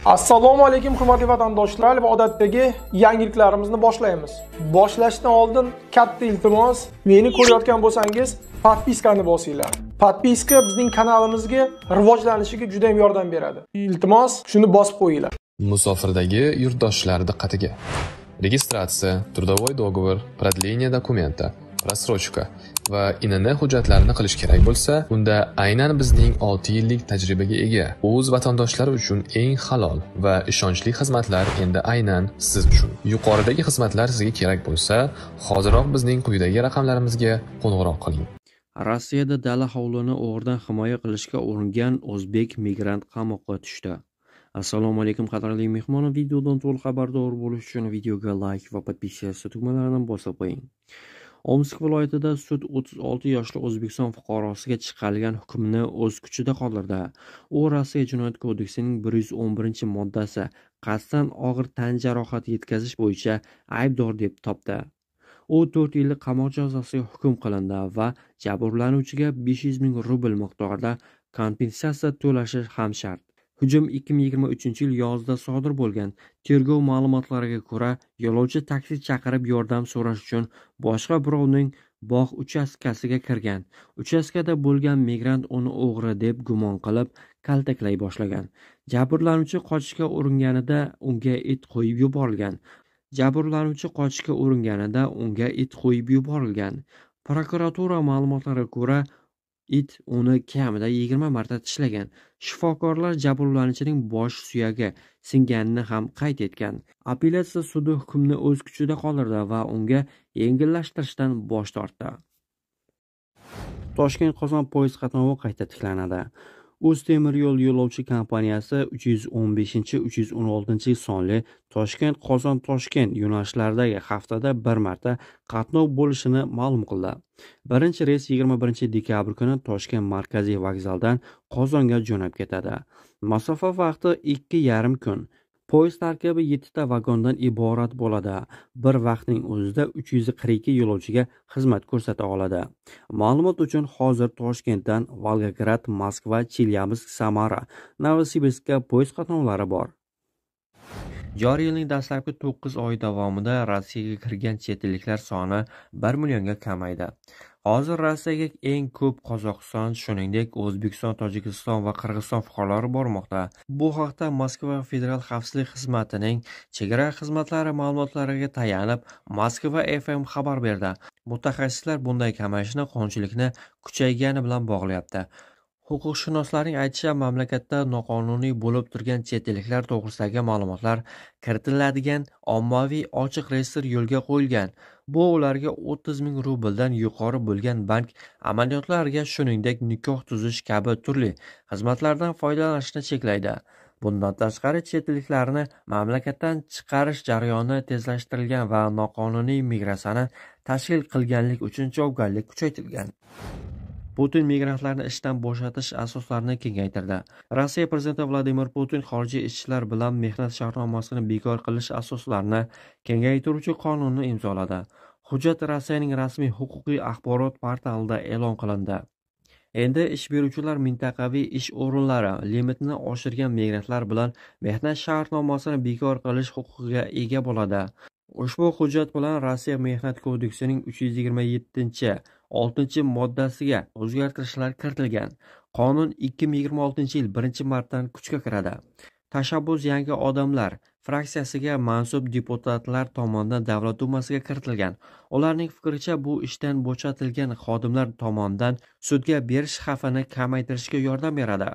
Assalomu alaykum hurmatli vatandoshlar va odatdagi yangiliklarimizni boshlaymiz. Boshlashdan oldin katta iltimos, meni ko'rayotgan bo'lsangiz, podpiskani bosinglar. Podpiska bizning kanalimizga rivojlanishiga juda ham yordam beradi. Iltimos, shuni bosib qo'yinglar. Musofirdagi yurtdoshlar diqqatiga. Registratsiya, трудовой договор, продление документа, рассрочка va INN hujjatlarini qilish kerak bo'lsa, unda aynan bizning 6 yillik tajribaga ega o'z vatandoshlari uchun eng halol va ishonchli xizmatlar endi aynan siz uchun. Yuqoridagi xizmatlar sizga kerak bo'lsa, hoziroq bizning quyidagi raqamlarimizga qo'ng'iroq qiling. Rossiyada dala hovlini o'g'ridan himoya qilishga uringan o'zbek migrant qamoqqa tushdi. Assalomu alaykum qadrli mehmonlar, videodan to'liq xabardor bo'lish uchun videoga like va podpiska tugmalarini bosib qo'ying. Omsk viloyatida sud 36 yoshli O'zbekiston fuqarosiga chiqarilgan hukmni o'z kuchida qoldirdi. U Rossiya Jinoyat kodeksining 111-moddasi qasddan og'ir tan jarohati yetkazish bo'yicha aybdor deb topdi. U 4 yillik qamoq jazosiga hukm qilindi va jabrlanuvchiga 500 ming rubl miqdorida kompensatsiya to'lashi ham shart. Hujum 2023-yil yozda sodir bo'lgan. Tergov ma'lumotlariga ko'ra, yo'lovchi taksi chaqirib yordam so'rash uchun boshqa birovning bog' uchastkasiga kirgan. Uchastkada bo'lgan migrant uni o'g'ri deb gumon qilib, kaltaklay boshlagan. Jabrlanuvchi qochishga uringanida unga it qo'yib yuborilgan. Prokuratura ma'lumotlariga ko'ra, it uni kamida 20 marta tishlagan. Shifokorlar jabrlanuvchining bosh suyagi singanini ham qayd etgan. Apellyatsiya sudi hukmni o'z kuchida qoldirdi va unga yengillashtirishdan bosh tortdi. Toshkent-Qozon poyezd qatnovi qayta tiklanadi. O'ztemir yo'l yo'lovchi kompaniyasi 315-316 sonli Toshkent-Qozon-Toshkent yo'nalishlaridagi haftada bir marta qatnov bo'lishini ma'lum qildi. Birinchi reys 21 dekabr kuni Toshkent markaziy vokzaldan Qozonga jo'nab ketadi. Masofa vaqti 2,5 kun. Poyezd tarkibi 7 ta vagondan iborat bo'ladi. Bir vaqtning o'zida 342 yo'lovchiga xizmat ko'rsata oladi. Ma'lumot uchun hozir Toshkentdan Volgograd, Moskva, Chelyabinsk, Samara, Novosibirskka poyezd qatnovlari bor. Joriy yilning dastlabki 9 oy davomida Rossiyaga kirgan chet elliklar soni 1 millionga kamaydi. Hozir Rossiyaga eng ko'p Qozog'iston, shuningdek O'zbekiston, Tojikiston va Qirg'iziston fuqarolari bormoqda. Bu haqda Moskva Federal xavfsizlik xizmatining chegara xizmatlari ma'lumotlariga tayanib, Moskva FM xabar berdi. Mutaxassislar bunday kamayishni qonunchilikni kuchaygani bilan bog'layapti. Huquqshunoslarning aytishicha, mamlakatda noqonuniy bo'lib turgan chet elliklar to'g'risidagi ma'lumotlar kiritiladigan ommaviy ochiq reyestr yo'lga qo'yilgan. Bu ularga 30 ming rubldan yuqori bo'lgan bank amaliyotlariga, shuningdek nikoh tuzish kabi turli xizmatlardan foydalanishni cheklaydi. Bundan tashqari, chet elliklarni mamlakatdan chiqarish jarayoni tezlashtirilgan va noqonuniy migratsiyani tashkil qilganlik uchun javobgarlik kuchaytirilgan. Putin migrantlarni ishdan bo'shatish asoslarini kengaytirdi. Rossiya prezidenti Vladimir Putin xorijiy ishchilar bilan mehnat shartnomasini bekor qilish asoslarini kengaytiruvchi qonunni imzoladi. Hujjat Rossiyaning rasmiy huquqiy axborot portalida e'lon qilindi. Endi ish beruvchilar mintaqaviy ish o'rinlari limitini oshirgan migrantlar bilan mehnat shartnomasini bekor qilish huquqiga ega bo'ladi. Ushbu hujjat bilan Rossiya Mehnat kodeksining 327-6-moddasiga o'zgartirishlar kiritilgan. Qonun 2026-yil 1-martdan kuchga kiradi. Tashabbus yangi odamlar fraksiyasiga mansub deputatlar tomonidan Davlat dumasiga kiritilgan. Ularning fikricha, bu ishdan bo'shatilgan xodimlar tomonidan sudga berish xavfini kamaytirishga yordam beradi.